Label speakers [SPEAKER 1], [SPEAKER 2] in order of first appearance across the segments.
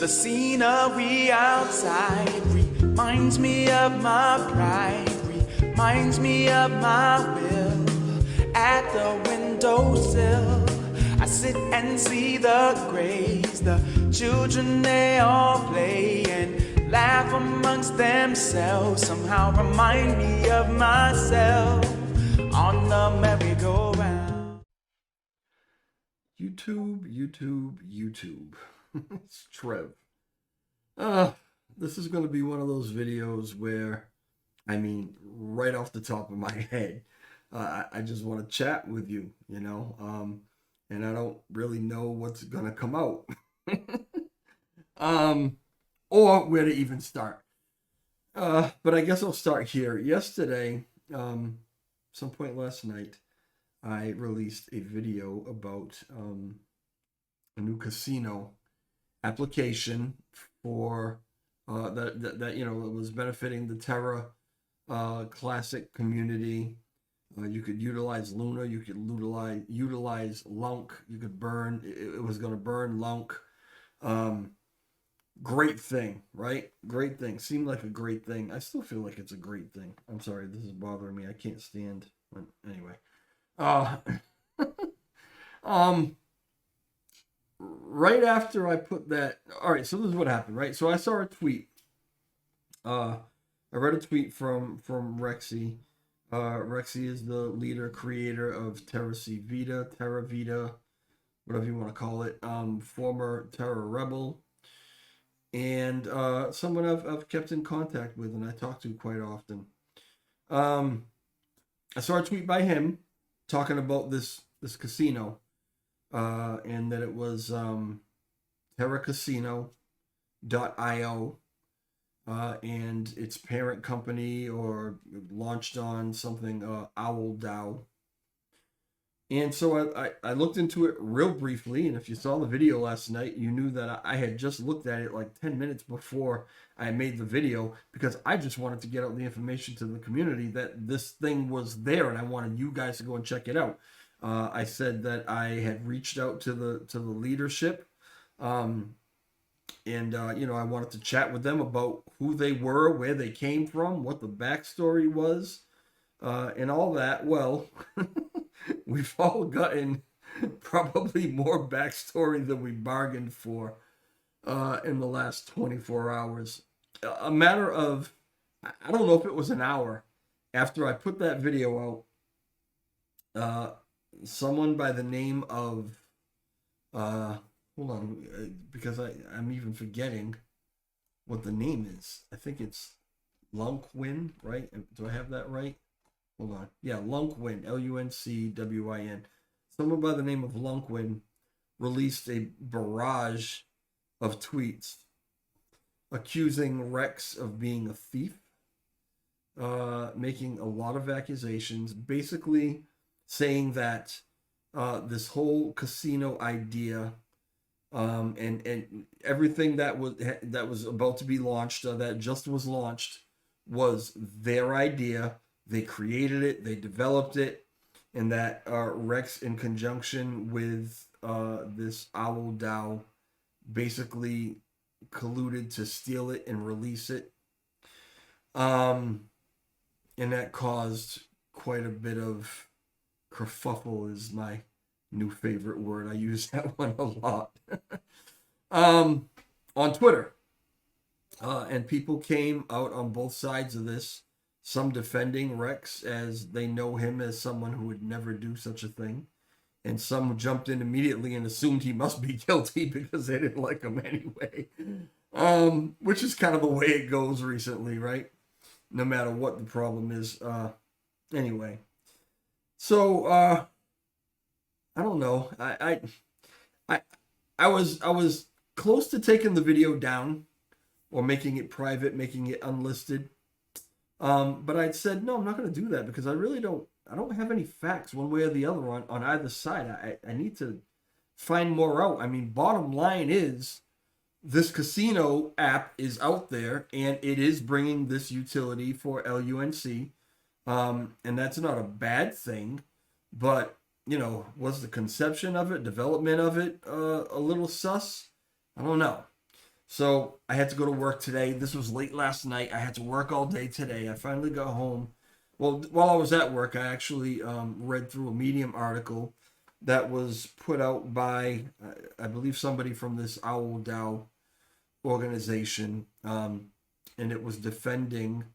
[SPEAKER 1] The scenery outside reminds me of my pride, reminds me of my will. At the windowsill, I sit and see the grays, the children they all play and laugh amongst themselves. Somehow remind me of myself on the merry-go-round.
[SPEAKER 2] YouTube. It's Trev. This is going to be one of those videos where, right off the top of my head, I just want to chat with you, and I don't really know what's going to come out, or where to even start. But I guess I'll start here. Yesterday, some point last night, I released a video about a new casino application for that it was benefiting the Terra classic community. You could utilize Luna, you could utilize Lunk, you could burn. It was going to burn Lunk. Great thing, right? Great thing. Seemed like a great thing. I still feel like it's a great thing. I'm sorry, this is bothering me. I can't stand. Anyway. Right after I put that, all right, so this is what happened, right? So I saw a tweet. I read a tweet from Rexy. Rexy is the leader, creator of Terra Vita, whatever you want to call it. Former Terra rebel, and someone I've kept in contact with and I talk to quite often. I saw a tweet by him talking about this casino, and that it was terracasino.io, and its parent company, or launched on something, Owl DAO. And so I looked into it real briefly, and if you saw the video last night, you knew that I had just looked at it like 10 minutes before I made the video, because I just wanted to get out the information to the community that this thing was there, and I wanted you guys to go and check it out. I said that I had reached out to the leadership, and I wanted to chat with them about who they were, where they came from, what the backstory was, and all that. Well, we've all gotten probably more backstory than we bargained for in the last 24 hours. A matter of, I don't know if it was an hour after I put that video out, someone by the name of, hold on, because I'm even forgetting what the name is. I think it's Lunkwin, right? Do I have that right? Hold on. Yeah, Lunkwin, Luncwin. Someone by the name of Lunkwin released a barrage of tweets accusing Rex of being a thief, making a lot of accusations, basically saying that this whole casino idea, and everything that was about to be launched, that just was launched, was their idea. They created it, they developed it, and that Rex, in conjunction with this Owl DAO, basically colluded to steal it and release it. And that caused quite a bit of kerfuffle, is my new favorite word. I use that one a lot. On Twitter. And people came out on both sides of this. Some defending Rex, as they know him as someone who would never do such a thing. And some jumped in immediately and assumed he must be guilty because they didn't like him anyway. Which is kind of the way it goes recently, right? No matter what the problem is. Anyway. So, I don't know. I was close to taking the video down, or making it private, making it unlisted. But I said, no, I'm not going to do that, because I don't have any facts one way or the other on either side. I need to find more out. Bottom line is, this casino app is out there, and it is bringing this utility for LUNC. And that's not a bad thing, but, was the conception of it, development of it, a little sus? I don't know. So I had to go to work today. This was late last night. I had to work all day today. I finally got home. Well, while I was at work, I actually read through a Medium article that was put out by, I believe, somebody from this Owl Dow organization, and it was defending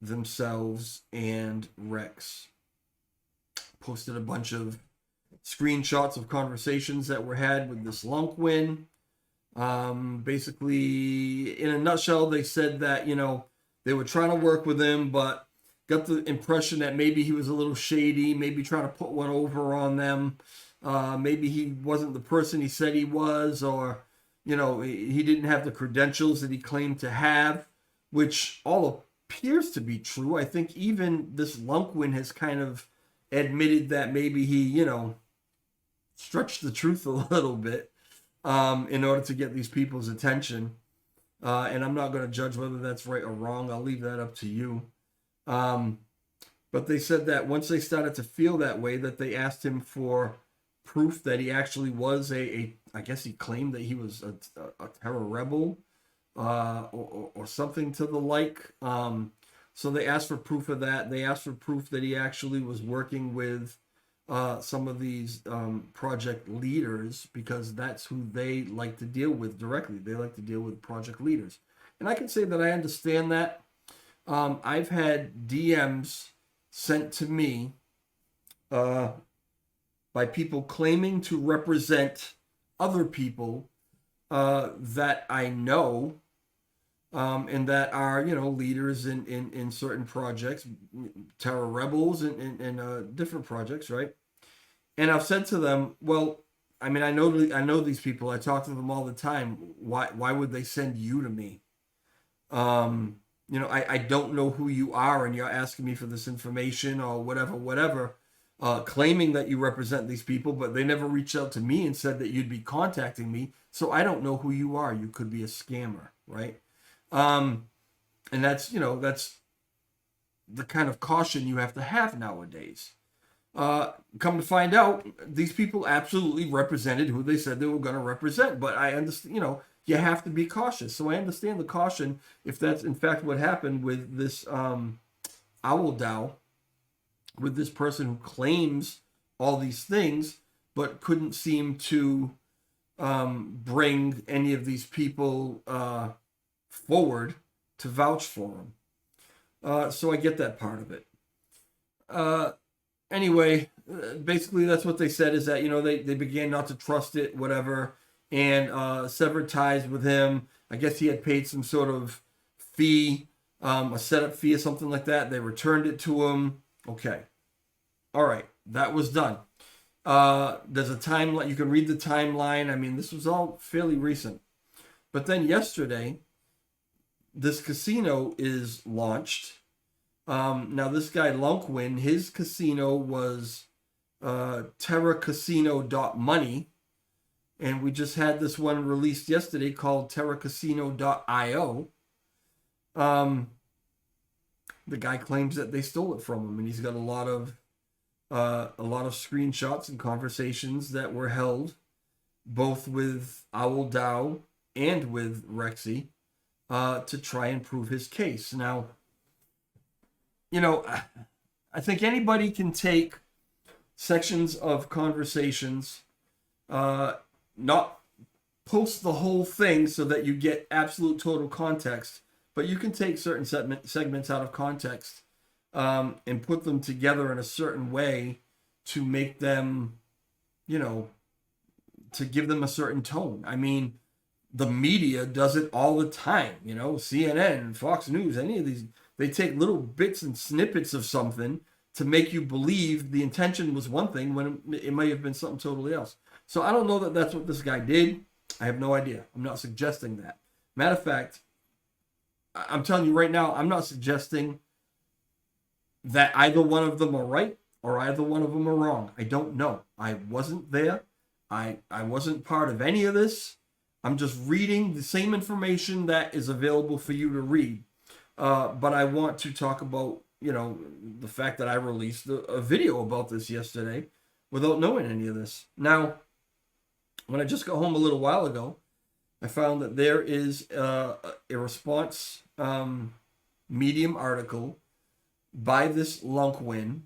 [SPEAKER 2] themselves and Rex. Posted a bunch of screenshots of conversations that were had with this Lunkwin. Basically, in a nutshell, they said that, they were trying to work with him, but got the impression that maybe he was a little shady, maybe trying to put one over on them. Maybe he wasn't the person he said he was, or, he didn't have the credentials that he claimed to have, which all appears to be true. I think even this Lunkwin has kind of admitted that maybe he, stretched the truth a little bit in order to get these people's attention. And I'm not going to judge whether that's right or wrong. I'll leave that up to you. But they said that once they started to feel that way, that they asked him for proof that he actually was I guess he claimed that he was a Terra rebel or something to the like. So they asked for proof of that. They asked for proof that he actually was working with some of these project leaders, because that's who they like to deal with directly. They like to deal with project leaders. And I can say that I understand that. I've had DMs sent to me by people claiming to represent other people that I know, and that are, leaders in certain projects, Terra Rebels and different projects, right? And I've said to them, well, I mean, I know these people. I talk to them all the time. Why would they send you to me? I don't know who you are, and you're asking me for this information or whatever, claiming that you represent these people, but they never reached out to me and said that you'd be contacting me. So I don't know who you are. You could be a scammer, right? And that's the kind of caution you have to have nowadays. Come to find out, these people absolutely represented who they said they were going to represent. But I understand, you have to be cautious. So I understand the caution if that's in fact what happened with this Owl Dow, with this person who claims all these things, but couldn't seem to bring any of these people forward to vouch for him. So I get that part of it. Anyway, basically that's what they said, is that, they began not to trust it, whatever, and severed ties with him. I guess he had paid some sort of fee, a setup fee or something like that. They returned it to him. Okay. All right. That was done. There's a timeline. You can read the timeline. I mean, this was all fairly recent. But then yesterday, this casino is launched. Now, this guy, Lunkwin, his casino was terracasino.money. And we just had this one released yesterday called terracasino.io. The guy claims that they stole it from him, and he's got a lot of screenshots and conversations that were held both with Owl Dow and with Rexy to try and prove his case. Now, I think anybody can take sections of conversations, not post the whole thing so that you get absolute total context, but you can take certain segments out of context and put them together in a certain way to make them, to give them a certain tone. I mean, the media does it all the time, CNN, Fox News, any of these. They take little bits and snippets of something to make you believe the intention was one thing when it may have been something totally else. So I don't know that that's what this guy did. I have no idea. I'm not suggesting that. Matter of fact, I'm telling you right now, I'm not suggesting that either one of them are right or either one of them are wrong. I don't know. I wasn't there. I wasn't part of any of this. I'm just reading the same information that is available for you to read. But I want to talk about, the fact that I released a video about this yesterday without knowing any of this. Now, when I just got home a little while ago, I found that there is a response Medium article by this Lunkwin,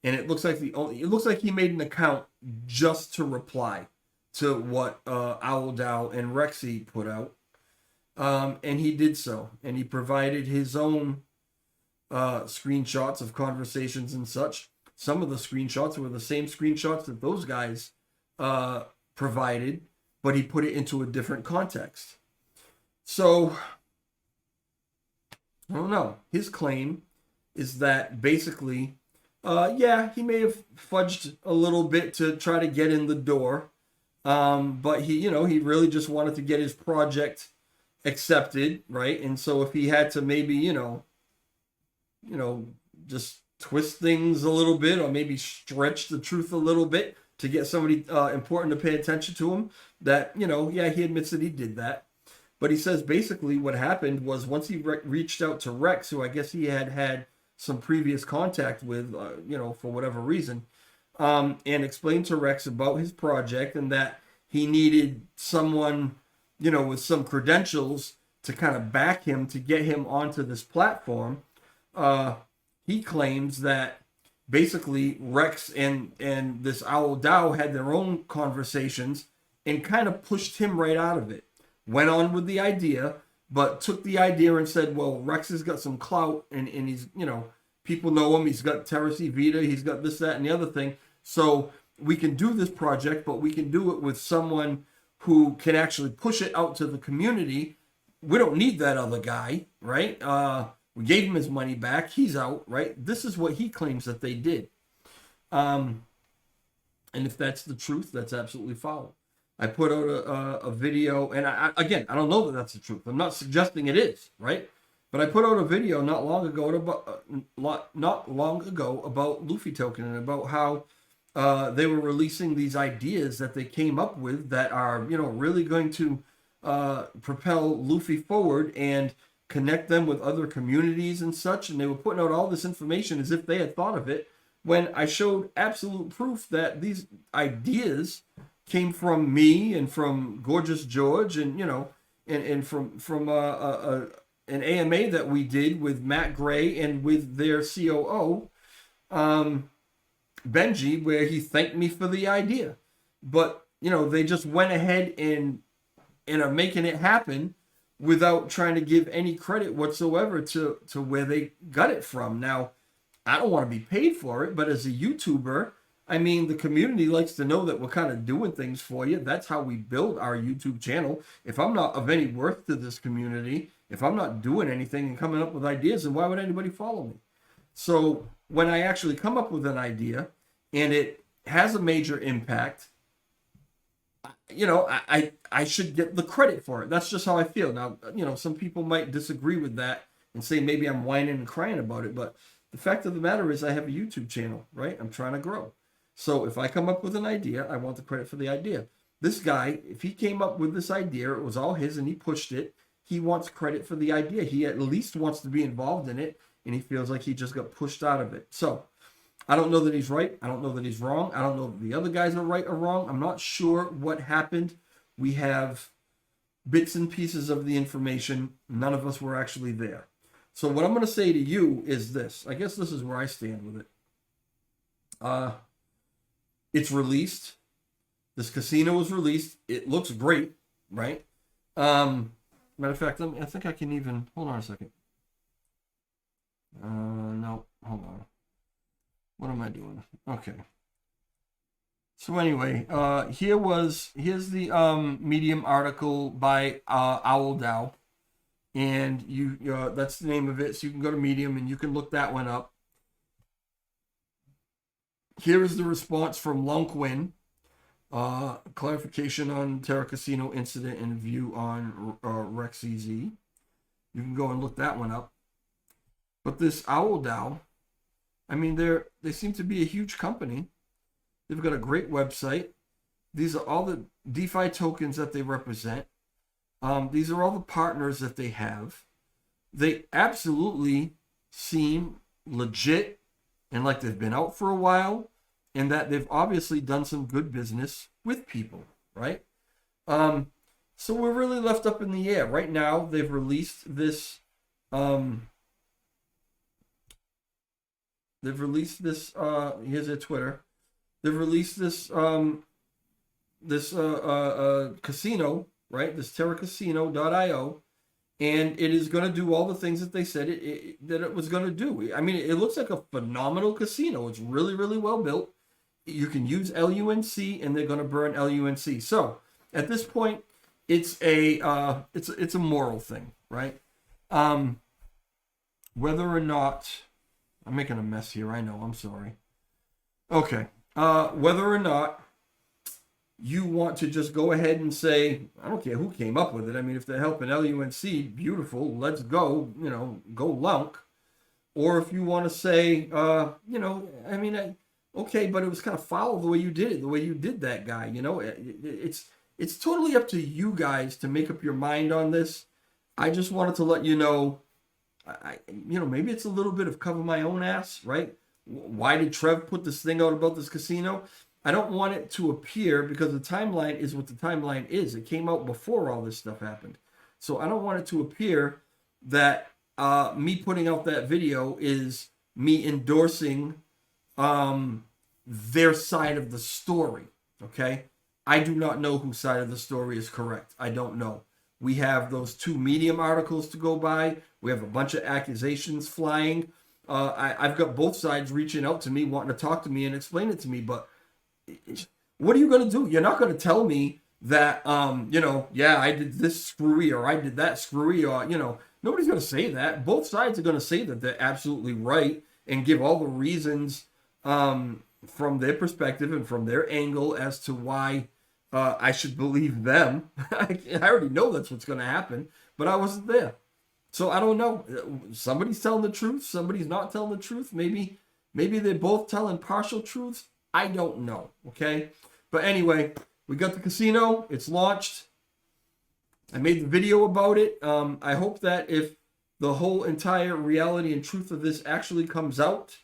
[SPEAKER 2] and it looks like he made an account just to reply to what Owl Dow and Rexy put out, and he did so, and he provided his own screenshots of conversations and such. Some of the screenshots were the same screenshots that those guys provided, but he put it into a different context. So, I don't know. His claim is that basically, yeah, he may have fudged a little bit to try to get in the door, but he really just wanted to get his project accepted, right? And so if he had to maybe, just twist things a little bit, or maybe stretch the truth a little bit to get somebody important to pay attention to him, that, yeah, he admits that he did that. But he says basically what happened was once he reached out to Rex, who I guess he had some previous contact with, for whatever reason, and explained to Rex about his project and that he needed someone, with some credentials to kind of back him to get him onto this platform. He claims that basically Rex and this Owl Dow had their own conversations and kind of pushed him right out of it. Went on with the idea, but took the idea and said, well, Rex has got some clout and he's, people know him. He's got Terra Vita. He's got this, that, and the other thing. So we can do this project, but we can do it with someone who can actually push it out to the community. We don't need that other guy, right? We gave him his money back. He's out, right? This is what he claims that they did. And if that's the truth, that's absolutely foul. I put out a video, and I don't know that that's the truth. I'm not suggesting it is, right? But I put out a video not long ago about Luffy Token and about how they were releasing these ideas that they came up with that are, really going to propel Luffy forward and connect them with other communities and such. And they were putting out all this information as if they had thought of it, when I showed absolute proof that these ideas came from me and from Gorgeous George and and from an AMA that we did with Matt Gray and with their COO Benji, where he thanked me for the idea. But they just went ahead and are making it happen without trying to give any credit whatsoever to where they got it from. Now, I don't want to be paid for it, but as a YouTuber, I mean, the community likes to know that we're kind of doing things for you. That's how we build our YouTube channel. If I'm not of any worth to this community, if I'm not doing anything and coming up with ideas, then why would anybody follow me? So when I actually come up with an idea and it has a major impact, I should get the credit for it. That's just how I feel. Now, some people might disagree with that and say maybe I'm whining and crying about it, but the fact of the matter is I have a YouTube channel, right? I'm trying to grow. So if I come up with an idea, I want the credit for the idea. This guy, if he came up with this idea, it was all his and he pushed it, he wants credit for the idea. He at least wants to be involved in it, and he feels like he just got pushed out of it. So I don't know that he's right. I don't know that he's wrong. I don't know if the other guys are right or wrong. I'm not sure what happened. We have bits and pieces of the information. None of us were actually there. So what I'm going to say to you is this. I guess this is where I stand with it. It's released. This casino was released. It looks great, right? Matter of fact, I think I can even... Hold on a second. No, hold on. What am I doing? Okay. So anyway, here's the Medium article by Owl Dow, and that's the name of it. So you can go to Medium and you can look that one up. Here is the response from Lunkwin. Clarification on Terra Casino incident and view on Rex EZ. You can go and look that one up. But this Owl Dow, I mean, they seem to be a huge company. They've got a great website. These are all the DeFi tokens that they represent. These are all the partners that they have. They absolutely seem legit and like they've been out for a while, and that they've obviously done some good business with people, right? So we're really left up in the air. Right now, they've released this. Here's their Twitter. They've released this casino, right? This terracasino.io, and it is going to do all the things that they said that it was going to do. I mean, it looks like a phenomenal casino. It's really, really well built. You can use LUNC, and they're going to burn LUNC. So at this point, it's a moral thing, right? Whether or not I'm making a mess here, I know. I'm sorry. Okay. Whether or not you want to just go ahead and say, I don't care who came up with it. I mean, if they're helping LUNC, beautiful, let's go, go Lunk. Or if you want to say, okay, but it was kind of foul the way you did it, the way you did that guy, It's totally up to you guys to make up your mind on this. I just wanted to let you know, maybe it's a little bit of cover my own ass, right? Why did Trev put this thing out about this casino? I don't want it to appear, because the timeline is what the timeline is. It came out before all this stuff happened. So I don't want it to appear that me putting out that video is me endorsing their side of the story, okay? I do not know whose side of the story is correct. I don't know. We have those 2 Medium articles to go by. We have a bunch of accusations flying. I've got both sides reaching out to me, wanting to talk to me and explain it to me, but what are you going to do? You're not going to tell me that, I did this screwy, or I did that screwy, or, nobody's going to say that. Both sides are going to say that they're absolutely right and give all the reasons from their perspective and from their angle as to why I should believe them. I already know that's what's going to happen, but I wasn't there. So I don't know. Somebody's telling the truth. Somebody's not telling the truth. Maybe they're both telling partial truths. I don't know. Okay. But anyway, we got the casino. It's launched. I made the video about it. I hope that if the whole entire reality and truth of this actually comes out,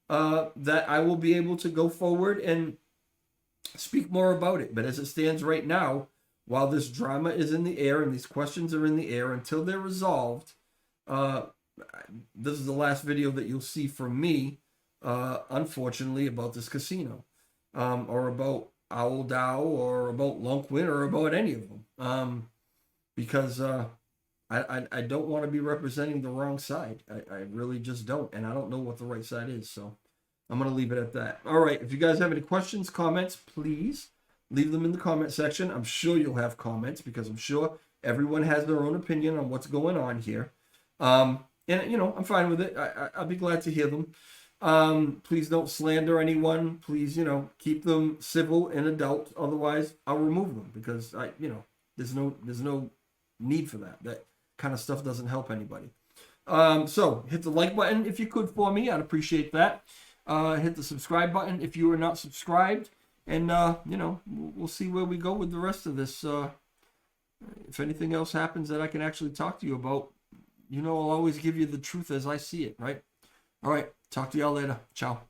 [SPEAKER 2] that I will be able to go forward and speak more about it. But as it stands right now, while this drama is in the air and these questions are in the air until they're resolved, this is the last video that you'll see from me, unfortunately, about this casino, or about Owl Dow, or about Lunkwin, or about any of them, because I don't want to be representing the wrong side. I really just don't, and I don't know what the right side is, so I'm going to leave it at that. All right, if you guys have any questions, comments, please leave them in the comment section. I'm sure you'll have comments, because I'm sure everyone has their own opinion on what's going on here. And, I'm fine with it. I'll be glad to hear them. Please don't slander anyone. Please, keep them civil and adult. Otherwise, I'll remove them, because there's no need for that. That kind of stuff doesn't help anybody. So hit the like button if you could for me. I'd appreciate that. Hit the subscribe button if you are not subscribed. And, we'll see where we go with the rest of this. If anything else happens that I can actually talk to you about, I'll always give you the truth as I see it, right? All right. Talk to y'all later. Ciao.